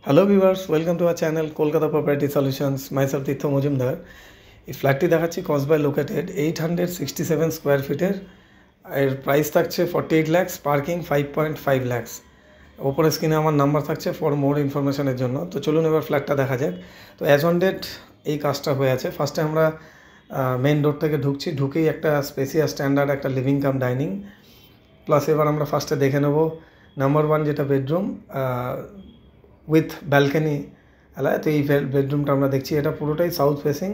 Hello viewers, welcome to our channel Kolkata property solutions. Myself Tirtha Majumdar. এই ফ্ল্যাটটি দেখাচ্ছি কসবায় লোকেটেড 867 স্কোয়ার ফিটের। এর প্রাইস থাকছে 48 lakhs, পার্কিং 5.5 lakhs। ওপরে স্ক্রিনে আমার নাম্বার থাকছে ফর মোর ইনফরমেশনের জন্য। তো চলুন এবার ফ্ল্যাটটা দেখা যাক। তো অ্যাজ অন ডেট এই কাজটা হয়ে আছে। ফার্স্টে আমরা মেন ডোর থেকে ঢুকেই একটা স্পেসিয়াস স্ট্যান্ডার্ড একটা লিভিং কাম ডাইনিং। প্লাস এবার আমরা ফার্স্টে দেখে নেব নাম্বার 1 যেটা বেডরুম উইথ ব্যালকনি এলাকায়। তো এই বেডরুমটা আমরা দেখছি, এটা পুরোটাই সাউথ ফেসিং।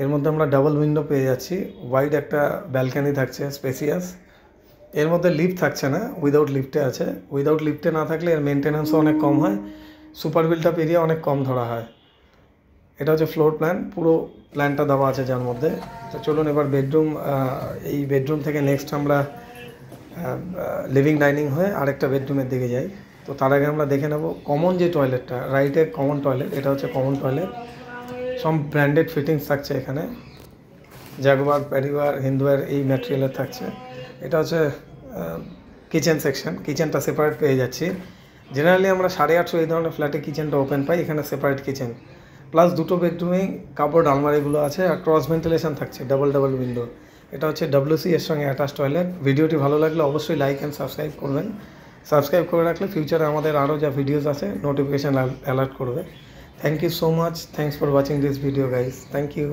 এর মধ্যে আমরা ডাবল উইন্ডো পেয়ে যাচ্ছি, ওয়াইড একটা ব্যালকনি থাকছে স্পেসিয়াস। এর মধ্যে লিফট থাকছে না, উইদাউট লিফটে আছে। উইদাউট লিফটে না থাকলে এর মেনটেন্যান্সও অনেক কম হয়, সুপার বিল্ট আপ এরিয়া অনেক কম ধরা হয়। এটা হচ্ছে ফ্লোর প্ল্যান, পুরো প্ল্যানটা দেওয়া আছে যার মধ্যে। তো চলুন এবার এই বেডরুম থেকে নেক্সট আমরা লিভিং ডাইনিং হয়ে আরেকটা বেডরুমের দিকে যাই। তো তার আগে আমরা দেখে নেব কমন যে টয়লেটটা, রাইটে কমন টয়লেট। এটা হচ্ছে কমন টয়লেট, সব ব্র্যান্ডেড ফিটিংস থাকছে এখানে, জাগুয়ার, প্যারিওয়ার, হিন্দুয়ার এই ম্যাটেরিয়ালের থাকছে। এটা হচ্ছে কিচেন সেকশন, কিচেনটা সেপারেট পেয়ে যাচ্ছি। জেনারেলি আমরা 850 এই ধরনের ফ্ল্যাটে কিচেনটা ওপেন পাই, এখানে সেপারেট কিচেন। প্লাস দুটো বেডরুমেই কাপড় আলমারিগুলো আছে, আর ক্রস ভেন্টিলেশন থাকছে, ডাবল উইন্ডো। এটা হচ্ছে WC, এর সঙ্গে অ্যাটাচ টয়লেট। ভিডিওটি ভালো লাগলে অবশ্যই লাইক অ্যান্ড সাবস্ক্রাইব করবেন। সাবস্ক্রাইব করে রাখলে ফিউচারে আমাদের আরও যা ভিডিওস আছে নোটিফিকেশান অ্যালার্ট করবে। Thank you so much, thanks for watching this video guys, thank you.